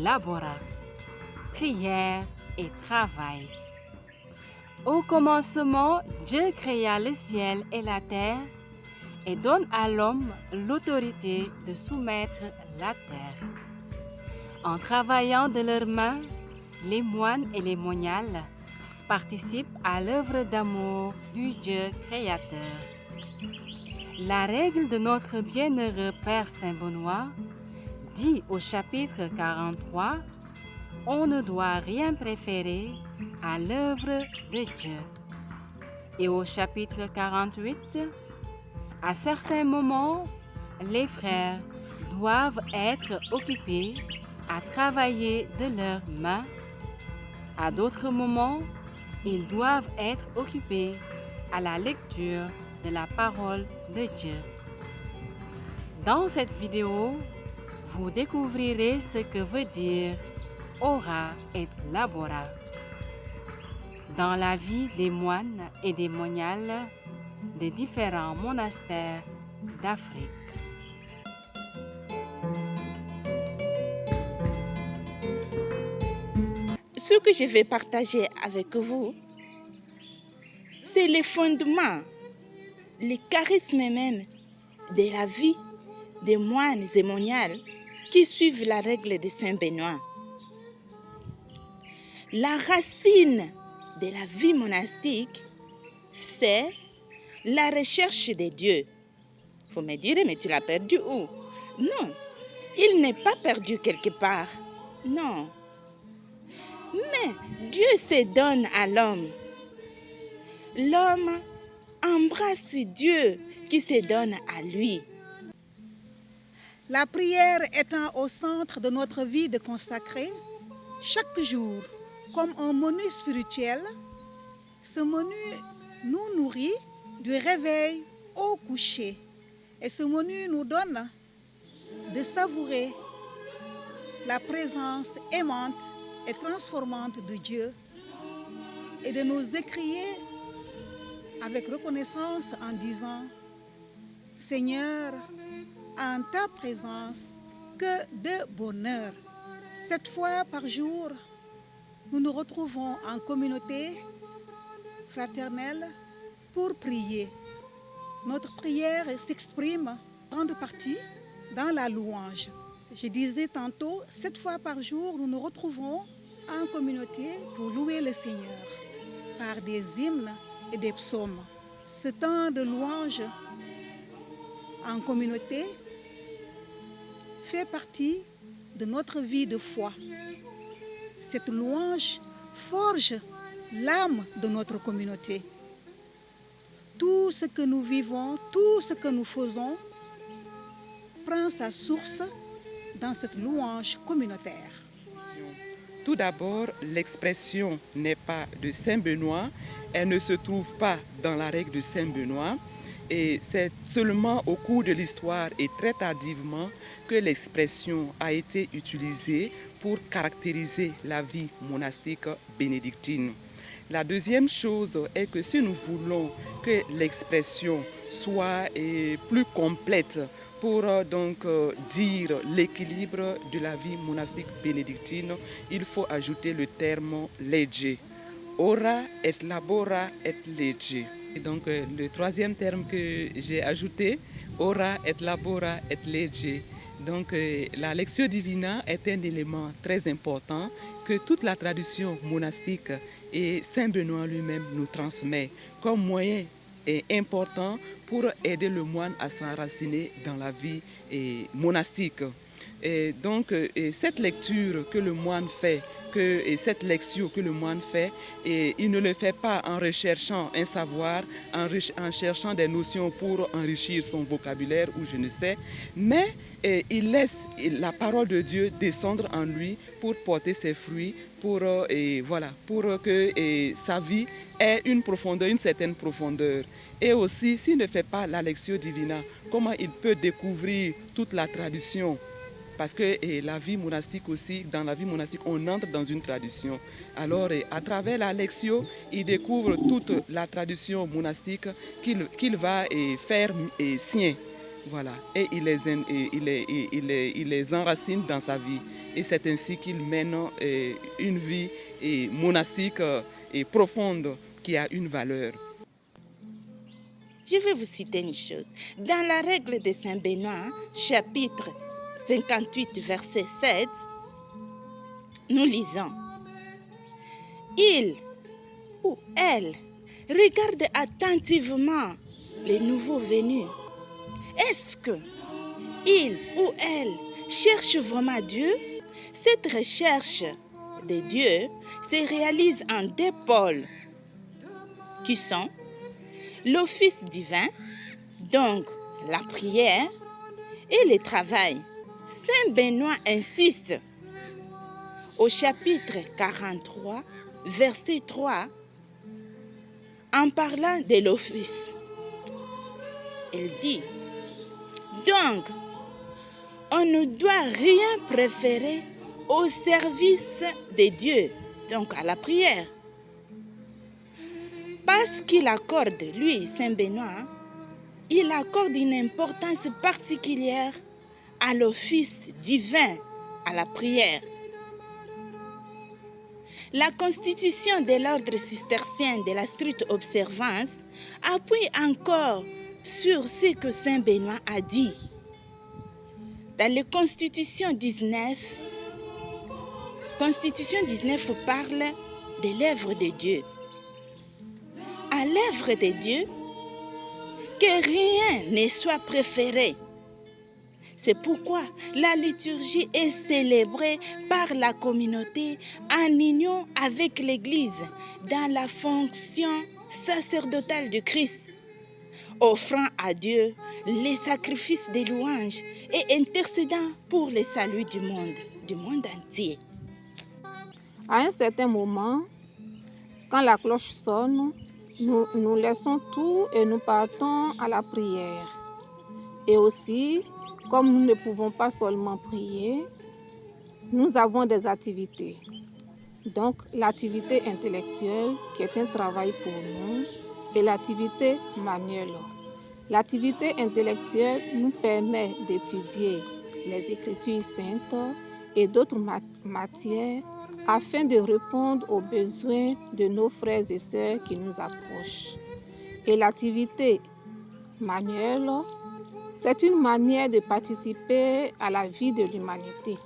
labora, prière et travail. Au commencement, Dieu créa le ciel et la terre et donne à l'homme l'autorité de soumettre la terre. En travaillant de leurs mains, les moines et les moniales participent à l'œuvre d'amour du Dieu créateur. La règle de notre bienheureux Père Saint Benoît dit au chapitre 43, on ne doit rien préférer à l'œuvre de Dieu. Et au chapitre 48, à certains moments, les frères doivent être occupés à travailler de leurs mains. À d'autres moments, ils doivent être occupés à la lecture de la parole de Dieu. Dans cette vidéo, vous découvrirez ce que veut dire ora et labora dans la vie des moines et des moniales des différents monastères d'Afrique. Ce que je vais partager avec vous, c'est les fondements, les charismes même de la vie des moines et moniales qui suivent la règle de Saint Benoît. La racine de la vie monastique, c'est la recherche de Dieu. Vous me direz, mais tu l'as perdu où? Non, il n'est pas perdu quelque part. Non. Mais Dieu se donne à l'homme. L'homme embrasse Dieu qui se donne à lui. La prière étant au centre de notre vie de consacré, chaque jour, comme un menu spirituel, ce menu nous nourrit du réveil au coucher. Et ce menu nous donne de savourer la présence aimante et transformante de Dieu et de nous écrier avec reconnaissance en disant « Seigneur, en ta présence, que de bonheur !» 7 fois par jour, nous nous retrouvons en communauté fraternelle pour prier. Notre prière s'exprime en grande partie dans la louange. Je disais tantôt, 7 fois par jour, nous nous retrouvons en communauté pour louer le Seigneur par des hymnes et des psaumes. Ce temps de louange en communauté fait partie de notre vie de foi. Cette louange forge l'âme de notre communauté. Tout ce que nous vivons, tout ce que nous faisons prend sa source dans cette louange communautaire. Tout d'abord, l'expression n'est pas de Saint Benoît, elle ne se trouve pas dans la règle de Saint Benoît, et c'est seulement au cours de l'histoire et très tardivement que l'expression a été utilisée pour caractériser la vie monastique bénédictine. La deuxième chose est que si nous voulons que l'expression soit plus complète pour dire l'équilibre de la vie monastique bénédictine, il faut ajouter le terme legge. Ora et labora et legge. Et donc le troisième terme que j'ai ajouté, ora et labora et legge. Donc la lectio divina est un élément très important que toute la tradition monastique et Saint Benoît lui-même nous transmet comme moyen important pour aider le moine à s'enraciner dans la vie monastique. Et donc cette lecture que le moine fait, cette lecture que le moine fait, il ne le fait pas en recherchant un savoir, en cherchant des notions pour enrichir son vocabulaire ou je ne sais, mais il laisse la parole de Dieu descendre en lui pour porter ses fruits, pour que sa vie ait une certaine profondeur. Et aussi, s'il ne fait pas la lectio divina, comment il peut découvrir toute la tradition? Parce que la vie monastique aussi, dans la vie monastique, on entre dans une tradition. Alors, à travers la lectio, il découvre toute la tradition monastique qu'il va faire sien. Voilà. Et il les enracine dans sa vie. Et c'est ainsi qu'il mène une vie monastique et profonde qui a une valeur. Je vais vous citer une chose. Dans la règle de Saint Benoît, chapitre 58, verset 7, nous lisons: il ou elle regarde attentivement les nouveaux venus. Est-ce que il ou elle cherche vraiment Dieu? Cette recherche de Dieu se réalise en deux pôles qui sont l'office divin, donc la prière, et le travail. Saint Benoît insiste au chapitre 43, verset 3, en parlant de l'office. Il dit: donc, on ne doit rien préférer au service de Dieu, donc à la prière. Parce qu'il accorde, lui, Saint Benoît, il accorde une importance particulière à l'office divin, à la prière. La constitution de l'ordre cistercien de la stricte observance appuie encore sur ce que Saint Benoît a dit. Dans la Constitution 19 parle de l'œuvre de Dieu. À l'œuvre de Dieu, que rien ne soit préféré. C'est pourquoi la liturgie est célébrée par la communauté en union avec l'Église dans la fonction sacerdotale du Christ, offrant à Dieu les sacrifices de louange et intercédant pour le salut du monde entier. À un certain moment, quand la cloche sonne, nous laissons tout et nous partons à la prière. Et aussi, comme nous ne pouvons pas seulement prier, nous avons des activités. Donc, l'activité intellectuelle qui est un travail pour nous et l'activité manuelle. L'activité intellectuelle nous permet d'étudier les Écritures saintes et d'autres matières afin de répondre aux besoins de nos frères et sœurs qui nous approchent. Et l'activité manuelle, c'est une manière de participer à la vie de l'humanité.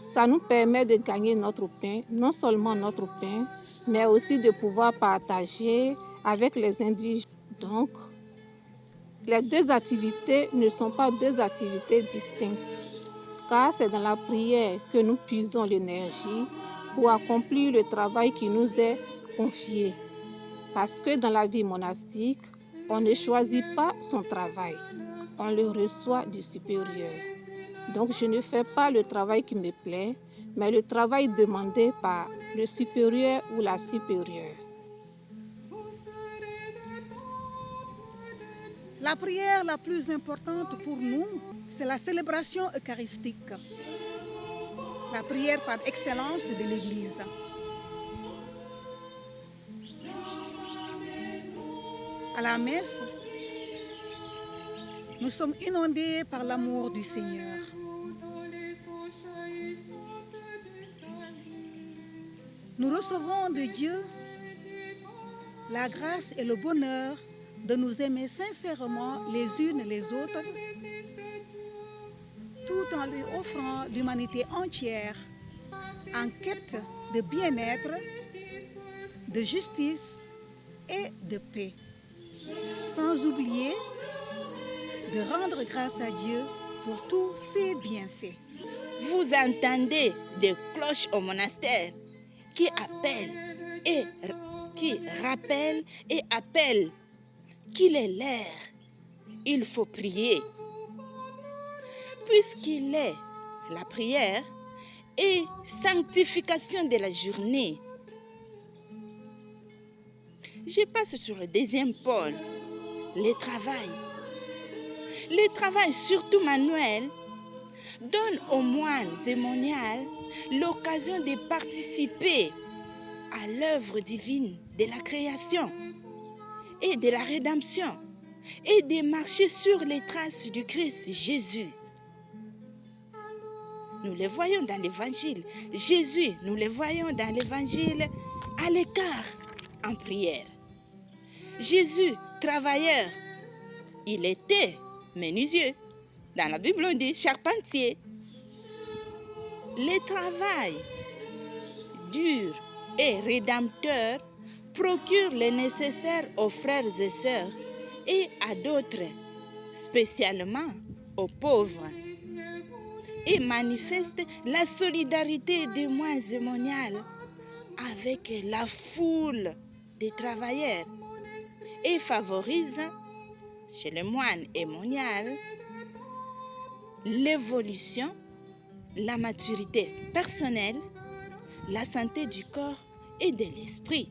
Ça nous permet de gagner notre pain, non seulement notre pain, mais aussi de pouvoir partager avec les indigènes. Donc, les deux activités ne sont pas deux activités distinctes, car c'est dans la prière que nous puisons l'énergie pour accomplir le travail qui nous est confié. Parce que dans la vie monastique, on ne choisit pas son travail, on le reçoit du supérieur. Donc je ne fais pas le travail qui me plaît, mais le travail demandé par le supérieur ou la supérieure. La prière la plus importante pour nous, c'est la célébration eucharistique. La prière par excellence de l'Église. À la messe, nous sommes inondés par l'amour du Seigneur. Nous recevons de Dieu la grâce et le bonheur de nous aimer sincèrement les unes les autres, tout en lui offrant l'humanité entière en quête de bien-être, de justice et de paix. Sans oublier de rendre grâce à Dieu pour tous ses bienfaits. Vous entendez des cloches au monastère qui appellent et qui rappellent et appellent qu'il est l'heure. Il faut prier. Puisqu'il est la prière et sanctification de la journée. Je passe sur le deuxième pôle, le travail. Le travail, surtout manuel, donne aux moines et moniales l'occasion de participer à l'œuvre divine de la création et de la rédemption. et de marcher sur les traces du Christ Jésus. Nous le voyons dans l'Évangile. Jésus, nous le voyons dans l'Évangile à l'écart en prière. Jésus, travailleur, il était menuisier. Dans la Bible, on dit charpentier. Le travail dur et rédempteur procure le nécessaire aux frères et sœurs et à d'autres, spécialement aux pauvres, et manifeste la solidarité des moines et moniales avec la foule des travailleurs et favorise chez les moines et moniales l'évolution, la maturité personnelle, la santé du corps et de l'esprit.